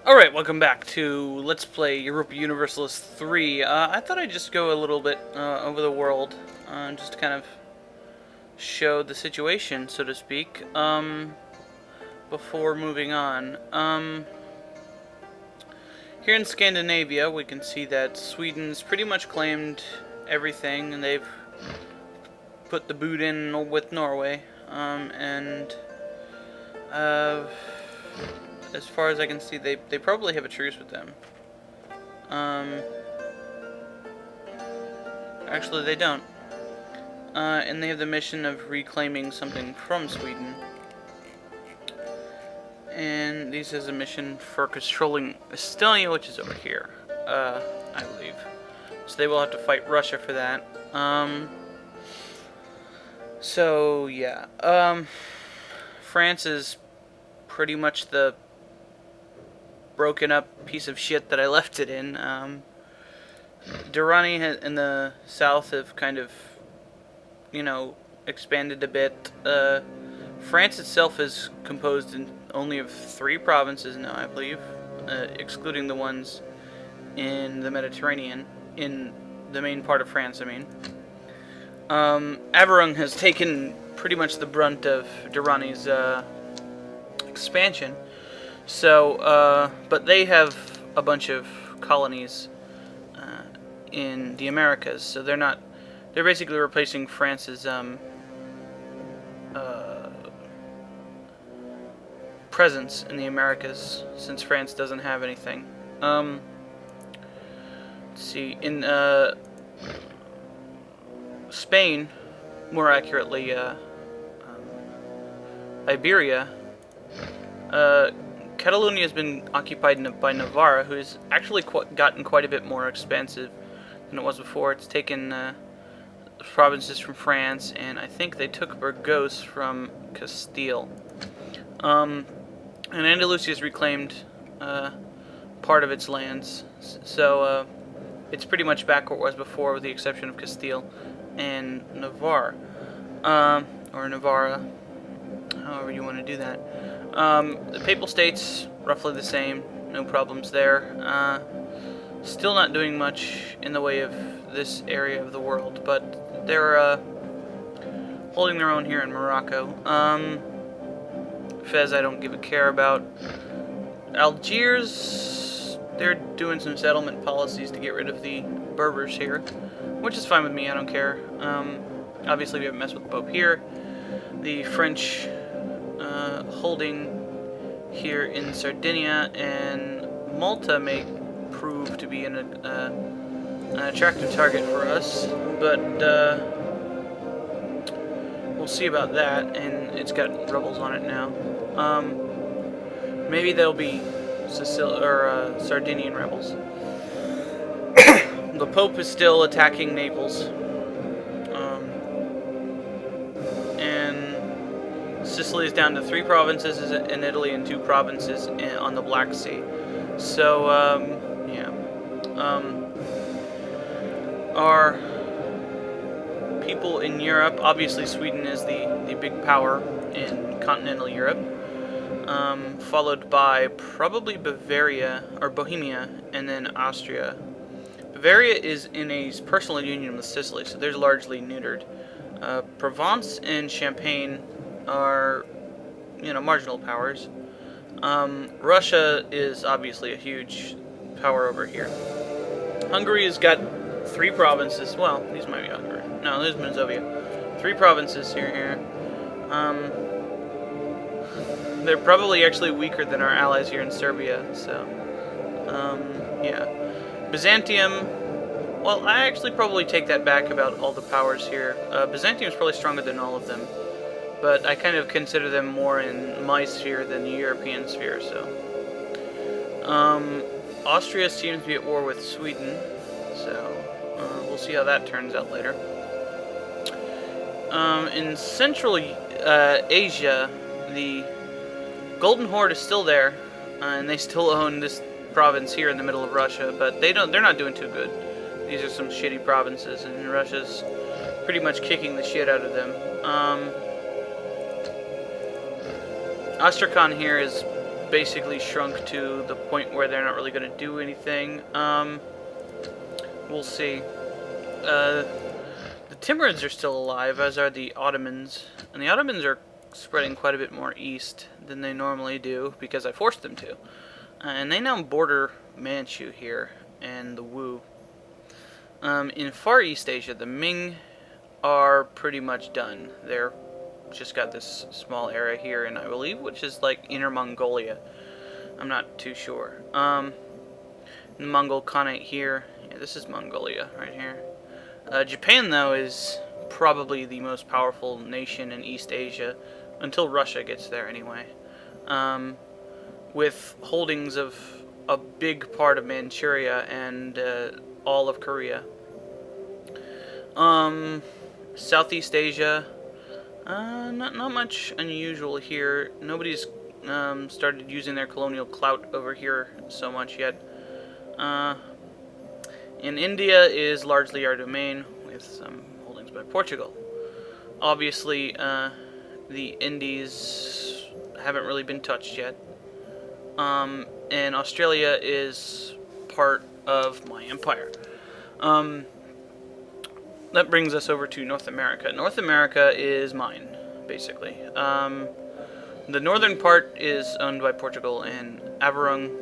Alright, welcome back to Let's Play Europa Universalis 3. I thought I'd just go a little bit over the world, just to kind of show the situation, so to speak, before moving on. Here in Scandinavia, we can see that Sweden's pretty much claimed everything, and they've put the boot in with Norway, as far as I can see, they probably have a truce with them. Actually, they don't. And they have the mission of reclaiming something from Sweden. And this is a mission for controlling Estonia, which is over here, I believe. So they will have to fight Russia for that. So, yeah. France is pretty much the broken up piece of shit that I left it in. Durrani in the south have kind of, expanded a bit. France itself is composed only of 3 provinces now, I believe, excluding the ones in the Mediterranean, in the main part of France, I mean. Averung has taken pretty much the brunt of Durrani's expansion. So, but they have a bunch of colonies in the Americas, so they're basically replacing France's presence in the Americas, since France doesn't have anything. Let's see, in Spain, more accurately, Iberia, Catalonia has been occupied by Navarra, who has actually gotten quite a bit more expansive than it was before. It's taken provinces from France, and I think they took Burgos from Castile. And Andalusia has reclaimed part of its lands, so it's pretty much back where it was before, with the exception of Castile and Navarre, or Navarra, however you want to do that. The Papal States, roughly the same, no problems there. Still not doing much in the way of this area of the world, but they're holding their own here in Morocco. Fez I don't give a care about. Algiers, they're doing some settlement policies to get rid of the Berbers here, which is fine with me, I don't care. Obviously we haven't messed with the Pope here. The French holding here in Sardinia, and Malta may prove to be an attractive target for us, but we'll see about that. And it's got rebels on it now. Maybe they'll be Sardinian rebels. The Pope is still attacking Naples. Sicily is down to 3 provinces in Italy and 2 provinces on the Black Sea. So, yeah. Our people in Europe, obviously Sweden is the big power in continental Europe, followed by probably Bavaria, or Bohemia, and then Austria. Bavaria is in a personal union with Sicily, so they're largely neutered. Provence and Champagne are, marginal powers. Russia is obviously a huge power over here. Hungary has got 3 provinces. Well, these might be Hungary. No, there's Mazovia. 3 provinces here. They're probably actually weaker than our allies here in Serbia. So, yeah. Byzantium. Well, I actually probably take that back about all the powers here. Byzantium is probably stronger than all of them, but I kind of consider them more in my sphere than the European sphere, so. Austria seems to be at war with Sweden, so we'll see how that turns out later. In Central Asia, the Golden Horde is still there, and they still own this province here in the middle of Russia, but they're not doing too good. These are some shitty provinces, and Russia's pretty much kicking the shit out of them. Astrakhan here is basically shrunk to the point where they're not really going to do anything. We'll see. The Timurids are still alive, as are the Ottomans. And the Ottomans are spreading quite a bit more east than they normally do, because I forced them to. And they now border Manchu here, and the Wu. In Far East Asia, the Ming are pretty much done. They're just got this small area here, and I believe, which is like Inner Mongolia. I'm not too sure. The Mongol Khanate here. Yeah, this is Mongolia right here. Japan, though, is probably the most powerful nation in East Asia, until Russia gets there anyway. With holdings of a big part of Manchuria and all of Korea. Southeast Asia, not much unusual here. Nobody's started using their colonial clout over here so much yet. In India is largely our domain, with some holdings by Portugal. Obviously, the Indies haven't really been touched yet. And Australia is part of my empire. That brings us over to North America. North America is mine, basically. The northern part is owned by Portugal and Avarung.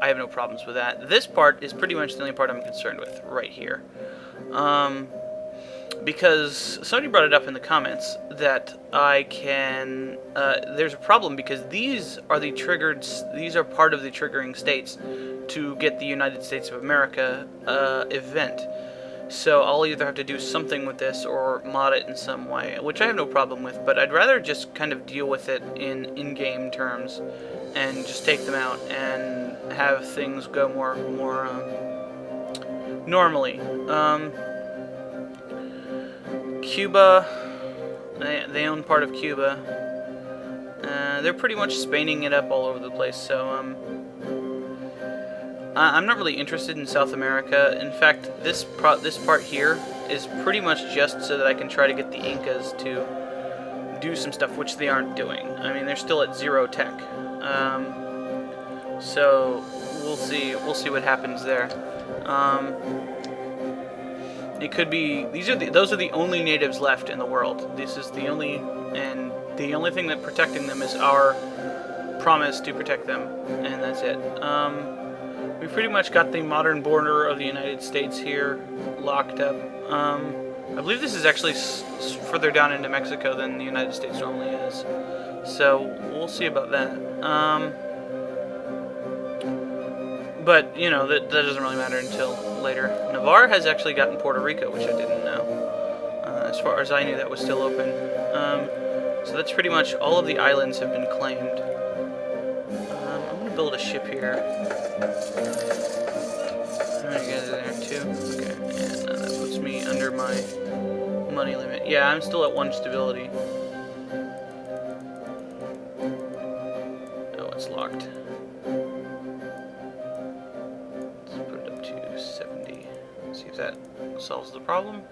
I have no problems with that. This part is pretty much the only part I'm concerned with, right here. Because somebody brought it up in the comments that I can... there's a problem because these are part of the triggering states to get the United States of America event. So I'll either have to do something with this or mod it in some way, which I have no problem with, but I'd rather just kind of deal with it in-game terms and just take them out and have things go more normally. Cuba, they own part of Cuba. They're pretty much Spaining it up all over the place, so I'm not really interested in South America. In fact, this part here is pretty much just so that I can try to get the Incas to do some stuff, which they aren't doing. I mean, they're still at 0 tech. So we'll see what happens there. It could be those are the only natives left in the world. This is the only thing that protecting them is our promise to protect them, and that's it. We pretty much got the modern border of the United States here locked up. I believe this is actually further down into Mexico than the United States normally is. So we'll see about that. But, you know, that doesn't really matter until later. Navarre has actually gotten Puerto Rico, which I didn't know. As far as I knew, that was still open. So that's pretty much all of the islands have been claimed. I'm going to build a ship here. How many guys are there? 2? Okay, and that puts me under my money limit. Yeah, I'm still at 1 stability. Oh, it's locked. Let's put it up to 70. See if that solves the problem.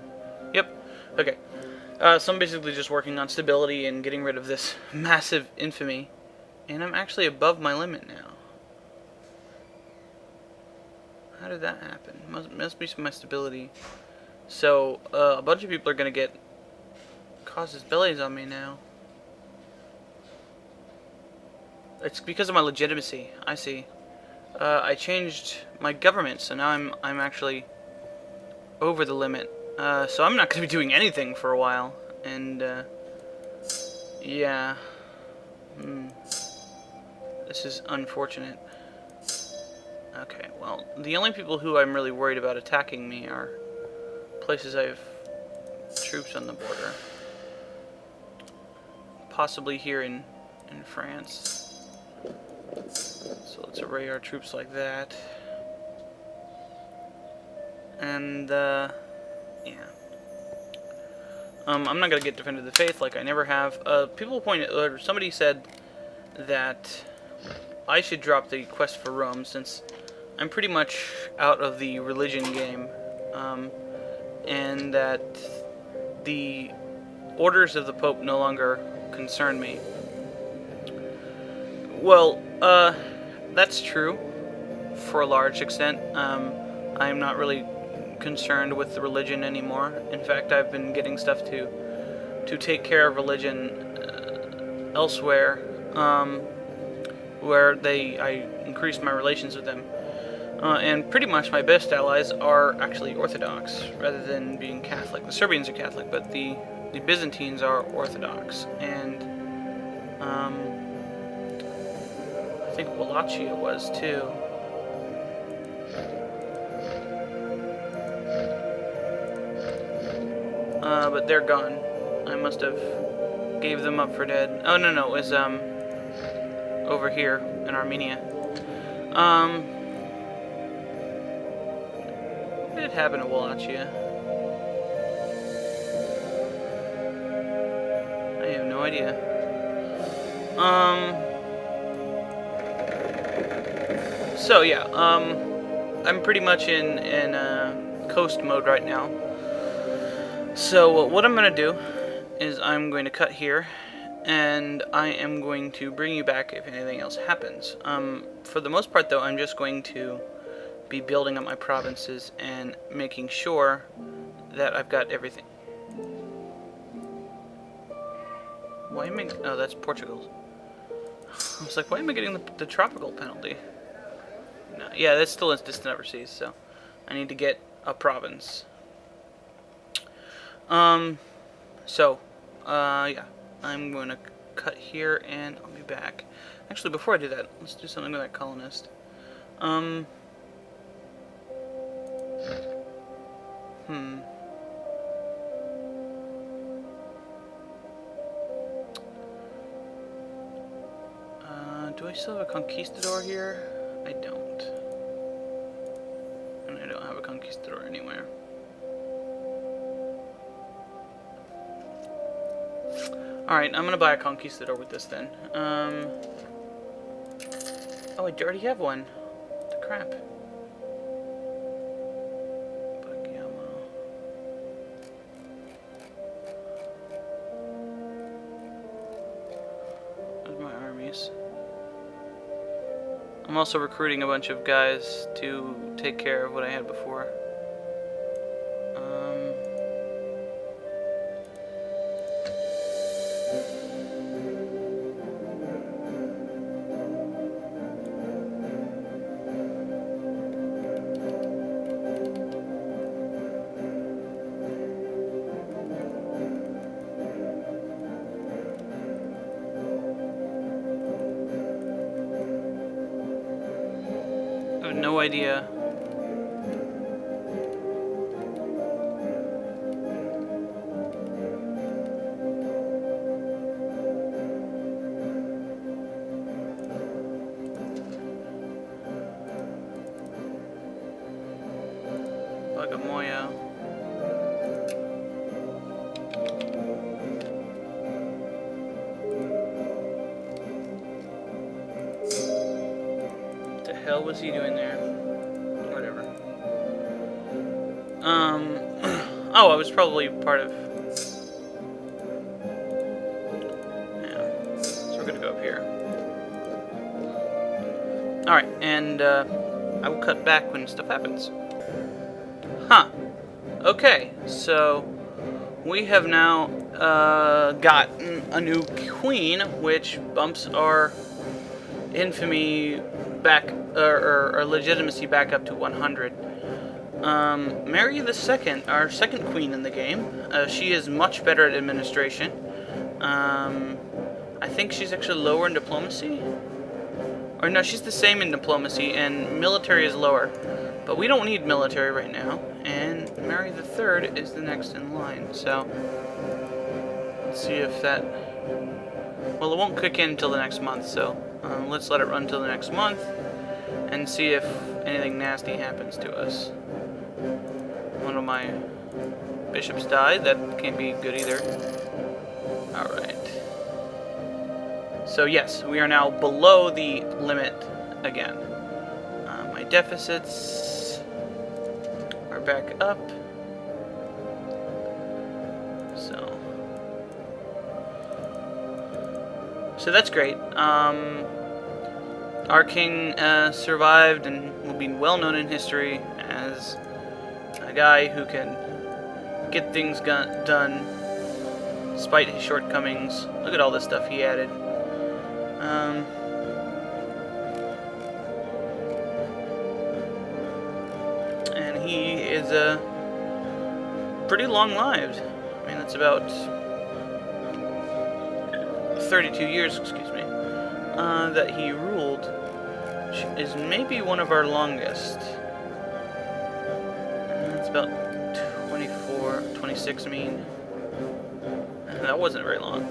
Yep. Okay. So I'm basically just working on stability and getting rid of this massive infamy. And I'm actually above my limit now. How did that happen? Must be my stability. So, a bunch of people are going to get causes bellies on me now. It's because of my legitimacy. I see. I changed my government, so now I'm actually over the limit. So I'm not going to be doing anything for a while. And, yeah. This is unfortunate. Okay, well, the only people who I'm really worried about attacking me are places I have troops on the border. Possibly here in France. So let's array our troops like that. And, yeah. I'm not going to get Defender of the Faith like I never have. Somebody said that I should drop the quest for Rome since I'm pretty much out of the religion game, and that the orders of the Pope no longer concern me. Well, Uh, that's true for a large extent. I'm not really concerned with the religion anymore. In fact, I've been getting stuff to take care of religion elsewhere, where I increase my relations with them. And pretty much my best allies are actually Orthodox rather than being Catholic. The Serbians are Catholic, but the Byzantines are Orthodox, and I think Wallachia was too. But they're gone. I must have gave them up for dead. Oh no, it was over here in Armenia. What did happen to Wallachia? I have no idea. So yeah, I'm pretty much in coast mode right now. So what I'm gonna do is I'm going to cut here, and I am going to bring you back if anything else happens. For the most part, though, I'm just going to be building up my provinces and making sure that I've got everything. Why am I? Oh, that's Portugal. I was like, why am I getting the tropical penalty? No, yeah, that's still in distant overseas, so I need to get a province. Yeah, I'm going to cut here and I'll be back. Actually, before I do that, let's do something with that colonist. Do I still have a conquistador here? I don't. And I don't have a conquistador anywhere. Alright, I'm gonna buy a conquistador with this then. Oh, I already have one. What the crap? There's my armies. I'm also recruiting a bunch of guys to take care of what I had before. I have no idea. Bagamoyo. What the hell was he doing there? Whatever. Oh, I was probably part of... Yeah. So we're gonna go up here. Alright, and, I will cut back when stuff happens. Huh. Okay, so... we have now, gotten a new queen, which bumps our infamy back, or legitimacy back up to 100. Mary II, our second queen in the game, she is much better at administration. I think she's actually lower in diplomacy. Or no, she's the same in diplomacy, and military is lower. But we don't need military right now, and Mary III is the next in line, so... let's see if that... well, it won't kick in until the next month, so let's let it run until the next month, and see if anything nasty happens to us. One of my bishops died, that can't be good either. Alright. So yes, we are now below the limit again. My deficits are back up. So that's great. our king survived and will be well known in history as a guy who can get things done despite his shortcomings. Look at all this stuff he added. And he is pretty long-lived. I mean, that's about 32 years, excuse me, that he ruled, which is maybe one of our longest. It's about 24, 26, I mean. That wasn't very long.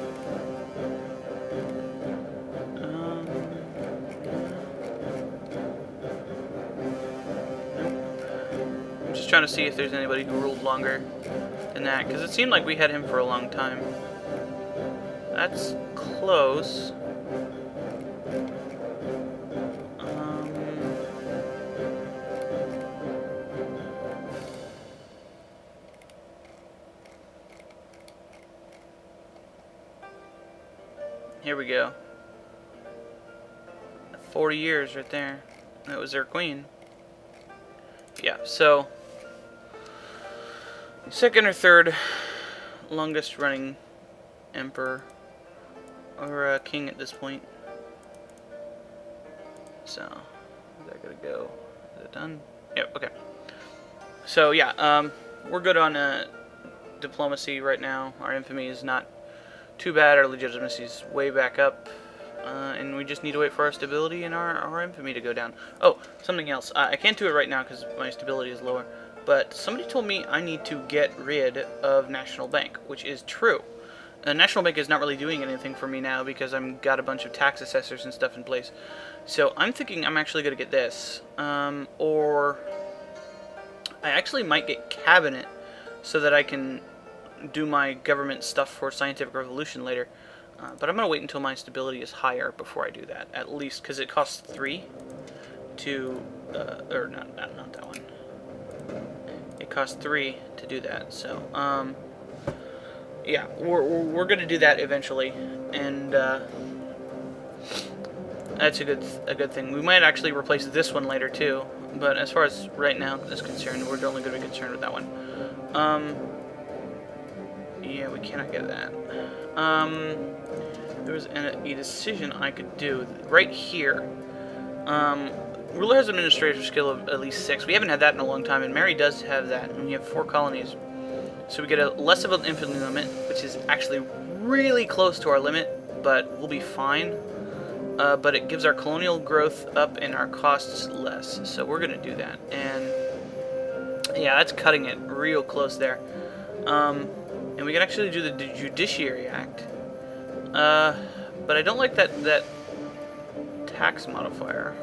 I'm just trying to see if there's anybody who ruled longer than that, because it seemed like we had him for a long time. That's close. Here we go. 40 years right there. That was their queen. Yeah, so second or third longest running emperor or king at this point. So, is that gonna go? Is it done? Yep, okay. So yeah, we're good on diplomacy right now. Our infamy is not too bad. Our legitimacy is way back up. And we just need to wait for our stability and our infamy to go down. Oh, something else. I can't do it right now because my stability is lower. But somebody told me I need to get rid of National Bank, which is true. National Bank is not really doing anything for me now because I've got a bunch of tax assessors and stuff in place. So I'm thinking I'm actually going to get this. Or I actually might get Cabinet so that I can do my government stuff for Scientific Revolution later. But I'm going to wait until my stability is higher before I do that, at least, because it costs 3 to, or not that one. It costs 3 to do that, so, yeah, we're going to do that eventually, and, that's a good thing. We might actually replace this one later, too, but as far as right now is concerned, we're only going to be concerned with that one. Yeah, we cannot get that. There was a decision I could do right here. Ruler has administrator skill of at least 6. We haven't had that in a long time, and Mary does have that, and we have 4 colonies. So we get a less of an infantry limit, which is actually really close to our limit, but we'll be fine. But it gives our colonial growth up and our costs less, so we're going to do that. And yeah, that's cutting it real close there. And we can actually do the Judiciary Act. But I don't like that tax modifier.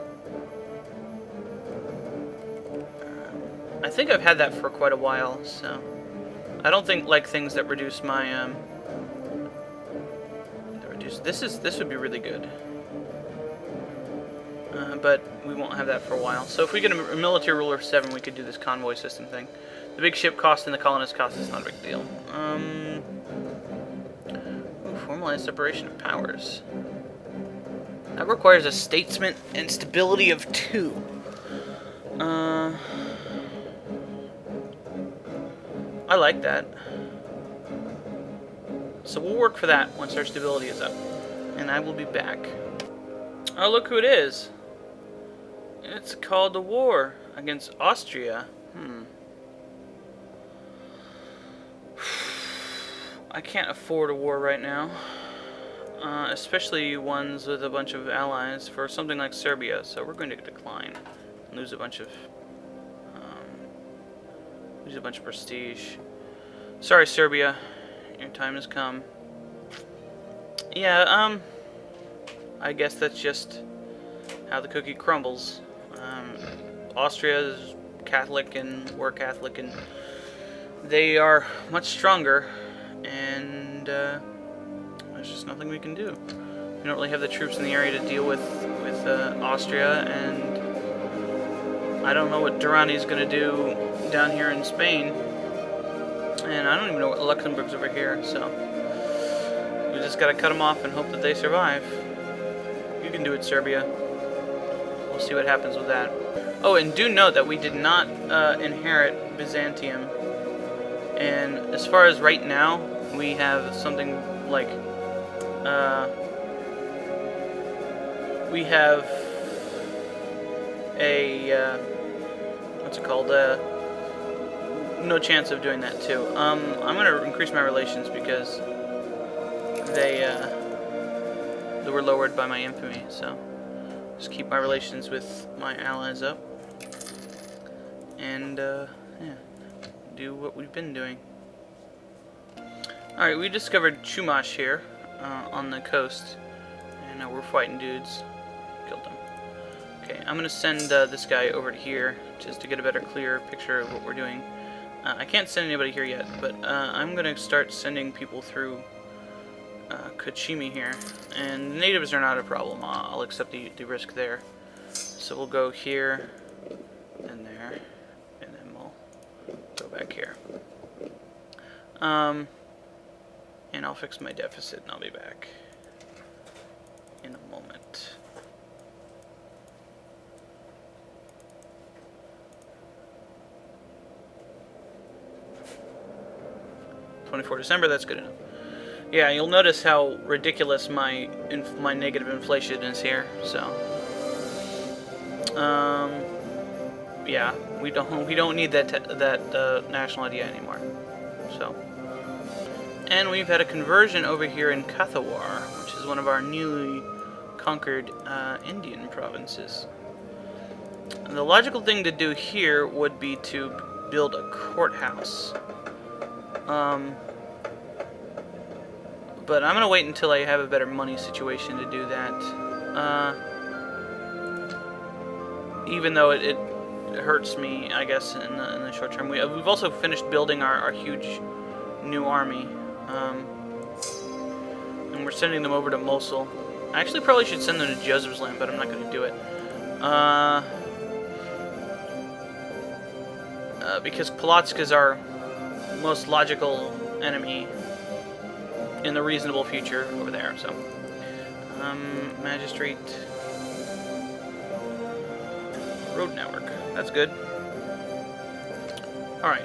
I think I've had that for quite a while, so I don't like things that reduce my this would be really good. But we won't have that for a while. So if we get a military ruler of 7, we could do this convoy system thing. The big ship cost and the colonist cost is not a big deal. Formalized separation of powers. That requires a statesman and stability of 2. I like that. So we'll work for that once our stability is up. And I will be back. Oh, look who it is. It's called the war against Austria. I can't afford a war right now. Especially ones with a bunch of allies for something like Serbia. So we're going to decline. And lose a bunch of prestige. Sorry, Serbia. Your time has come. Yeah, I guess that's just how the cookie crumbles. Austria is Catholic and we're Catholic, and they are much stronger, and there's just nothing we can do. We don't really have the troops in the area to deal with Austria, and I don't know what Durrani's going to do down here in Spain, and I don't even know what Luxembourg's over here, so we just got to cut them off and hope that they survive. You can do it, Serbia. we'll see what happens with that. Oh, and do note that we did not inherit Byzantium. And as far as right now, we have something like, we have a, what's it called, no chance of doing that too. I'm going to increase my relations because they were lowered by my infamy, so just keep my relations with my allies up, and yeah, do what we've been doing. Alright, we discovered Chumash here on the coast, and we're fighting dudes. Killed them. Okay, I'm gonna send this guy over to here just to get a better, clearer picture of what we're doing. I can't send anybody here yet, but I'm gonna start sending people through Kachimi here, and the natives are not a problem. I'll accept the risk there. So we'll go here and there, and then we'll go back here. And I'll fix my deficit, and I'll be back in a moment. December, that's good enough. Yeah, you'll notice how ridiculous my negative inflation is here. So, yeah, we don't need that national idea anymore. So, and we've had a conversion over here in Kathawar, which is one of our newly conquered Indian provinces. And the logical thing to do here would be to build a courthouse. But I'm going to wait until I have a better money situation to do that. Even though it hurts me, I guess, in the short term. We've also finished building our huge new army. And we're sending them over to Mosul. I actually probably should send them to Joseph's Land, but I'm not going to do it. Because Polotsk is our most logical enemy in the reasonable future over there, so. Magistrate. Road network. That's good. Alright.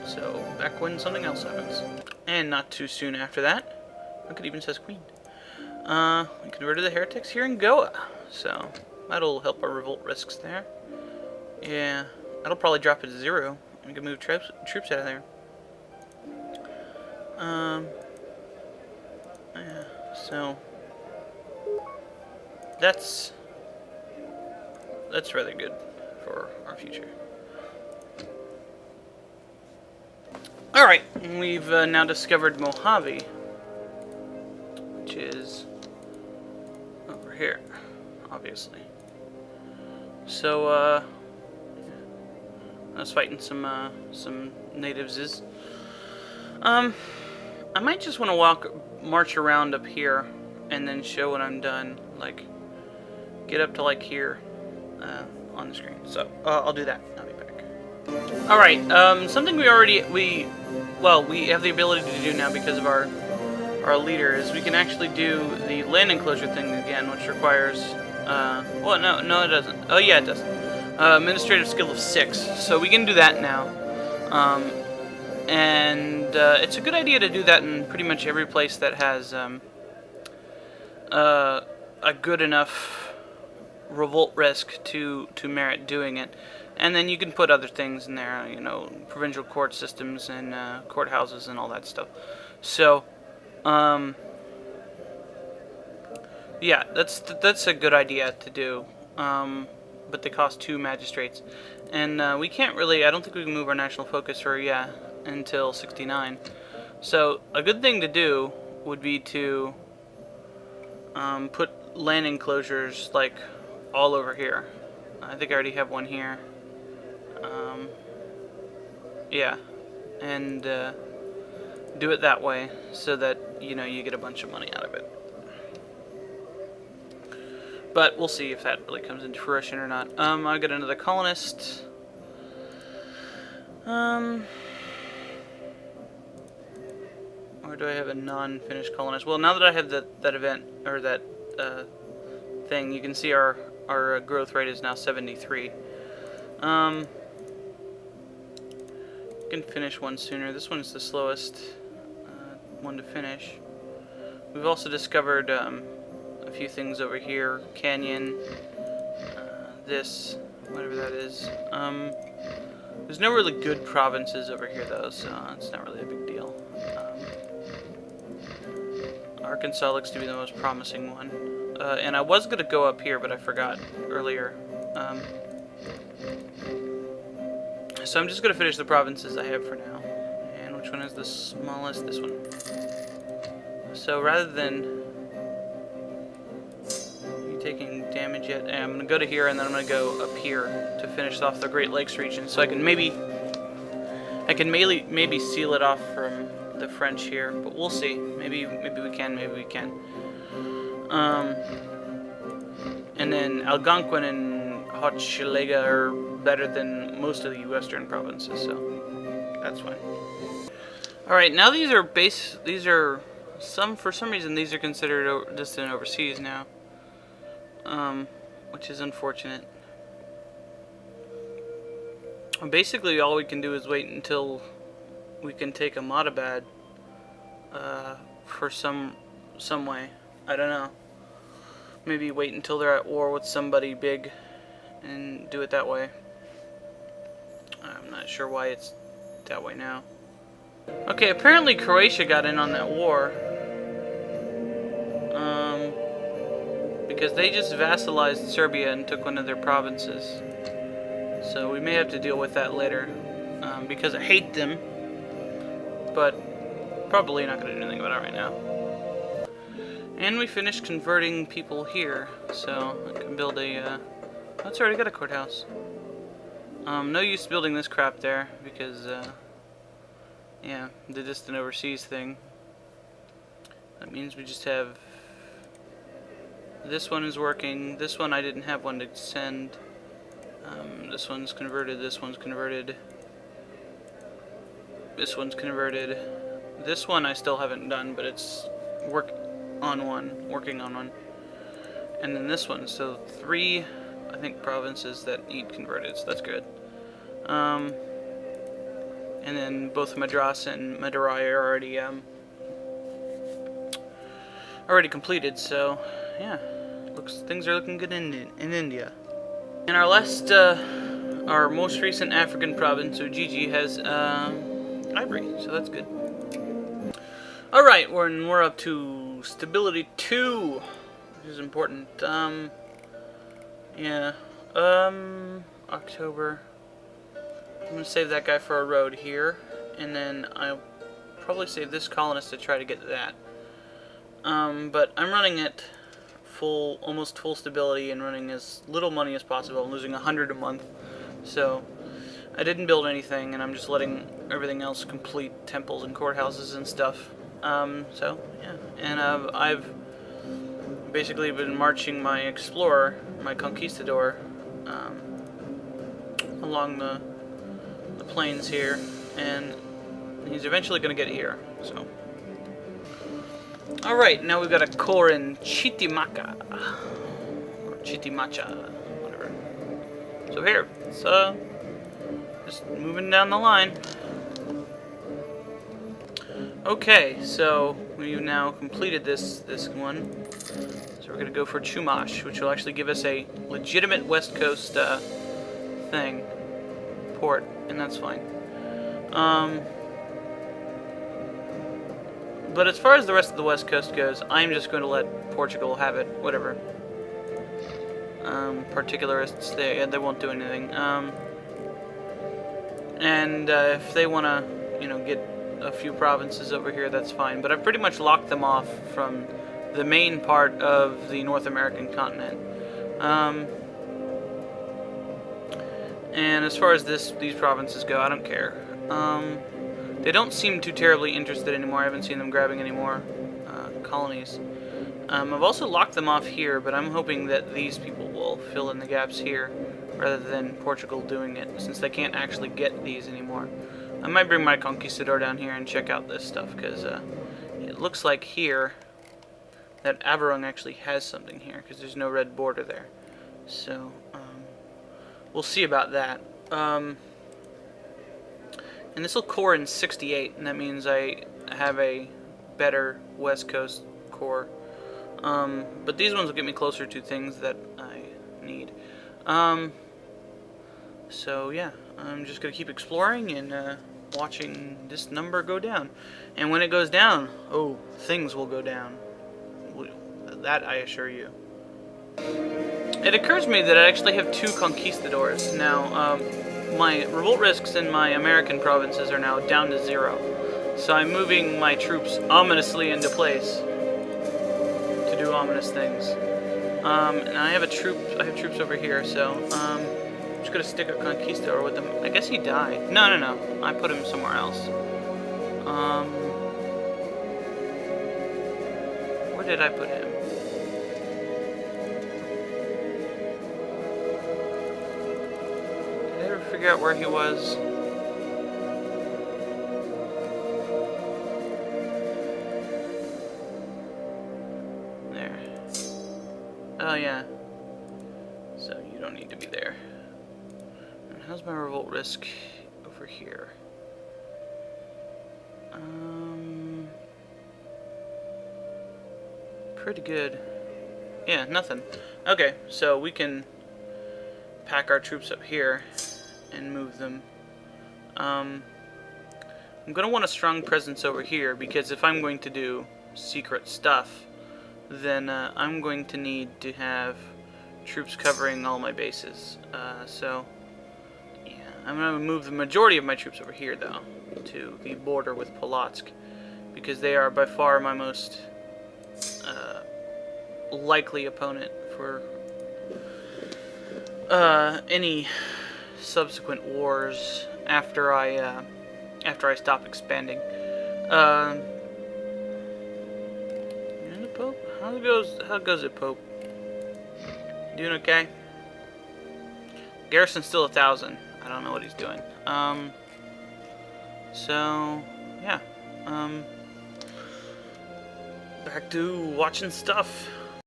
So, back when something else happens. And not too soon after that. Look, it even says Queen. We converted the heretics here in Goa. So, that'll help our revolt risks there. Yeah. That'll probably drop it to 0. We can move troops out of there. Yeah, so that's rather good for our future. Alright, we've now discovered Mojave, which is over here, obviously. So, I was fighting some natives. I might just want to march around up here, and then show when I'm done. Like, get up to like here on the screen. So I'll do that. I'll be back. All right. Something we have the ability to do now because of our leader is we can actually do the land enclosure thing again, which requires. Well, no, it doesn't. Oh yeah, it does. Administrative skill of 6. So we can do that now. And it's a good idea to do that in pretty much every place that has a good enough revolt risk to merit doing it. And then you can put other things in there, you know, provincial court systems and courthouses and all that stuff. So, yeah, that's a good idea to do. But they cost 2 magistrates. And we can't really, I don't think we can move our national focus for, until 69. So a good thing to do would be to put land enclosures like all over here. I think I already have one here. Yeah, and do it that way so that you get a bunch of money out of it. But we'll see if that really comes into fruition or not. I'll get another colonist. Or do I have a non-finished colonist? Well, now that I have that event, or that thing, you can see our our growth rate is now 73. Can finish one sooner. This one's the slowest one to finish. We've also discovered a few things over here. Canyon, this, whatever that is. There's no really good provinces over here though, so it's not really a big deal. Arkansas looks to be the most promising one. And I was going to go up here, but I forgot earlier. So I'm just going to finish the provinces I have for now. And which one is the smallest? This one. So rather than you taking damage yet, I'm going to go to here, and then I'm going to go up here to finish off the Great Lakes region. So I can maybe seal it off from the French here, but we'll see. Maybe we can, maybe we can. And then Algonquin and Hochelaga are better than most of the western provinces, so that's fine. Alright, now for some reason these are considered distant overseas now. Which is unfortunate. Basically all we can do is wait until we can take Ahmadabad for some way. I don't know. Maybe wait until they're at war with somebody big and do it that way. I'm not sure why it's that way now. Okay, apparently Croatia got in on that war. Because they just vassalized Serbia and took one of their provinces. So we may have to deal with that later. Because I hate them. But probably not going to do anything about it right now. And we finished converting people here. So I can build a... oh, it's already got a courthouse. No use building this crap there, because, yeah, the distant overseas thing. That means we just have... this one is working, this one I didn't have one to send. This one's converted, this one's converted. This one's converted. This one I still haven't done, but it's working on one. And then this one, so 3... I think provinces that need converted, so that's good. And then both Madras and Madurai are already completed, so yeah, things are looking good in India. And our most recent African province, Ujiji, has ivory, so that's good. All right, we're up to stability 2, which is important. Yeah, October. I'm going to save that guy for a road here, and then I'll probably save this colonist to try to get that. But I'm running at almost full stability and running as little money as possible. I'm losing 100 a month, so I didn't build anything, and I'm just letting everything else complete temples and courthouses and stuff. So, yeah, and I've basically been marching my explorer, my conquistador, along the plains here, and he's eventually going to get here. So, all right, now we've got a core in Chitimacha or Chitimacha, whatever. So here, it's just moving down the line. Okay, so we've now completed this one. So we're going to go for Chumash, which will actually give us a legitimate West Coast port, and that's fine. But as far as the rest of the West Coast goes, I'm just going to let Portugal have it, whatever. Particularists, they won't do anything. And if they want to, get a few provinces over here, that's fine. But I've pretty much locked them off from the main part of the North American continent. And as far as these provinces go, I don't care. They don't seem too terribly interested anymore. I haven't seen them grabbing any more colonies. I've also locked them off here, but I'm hoping that these people will fill in the gaps here rather than Portugal doing it, since they can't actually get these anymore. I might bring my conquistador down here and check out this stuff, because it looks like here that Avarung actually has something here, because there's no red border there. So we'll see about that. And this will core in 68, and that means I have a better West Coast core. But these ones will get me closer to things that I need. So yeah, I'm just gonna keep exploring and watching this number go down. And when it goes down, oh, things will go down. That I assure you. It occurs to me that I actually have 2 conquistadors now. My revolt risks in my American provinces are now down to 0, so I'm moving my troops ominously into place to do ominous things. And I have troops over here, so I'm just gonna stick a conquistador with them. I guess he died. No, I put him somewhere else. Where did I put him? Did I ever figure out where he was? There. Oh yeah. So you don't need to be there. And how's my revolt risk over here? Pretty good. Yeah, nothing. Okay, so we can pack our troops up here and move them. I'm going to want a strong presence over here, because if I'm going to do secret stuff, then I'm going to need to have troops covering all my bases. So, yeah, I'm going to move the majority of my troops over here, though, to the border with Polotsk, because they are by far my most likely opponent for any subsequent wars after I stop expanding. And the Pope? How goes it, Pope? Doing okay? Garrison's still 1,000. I don't know what he's doing. So yeah. Back to watching stuff.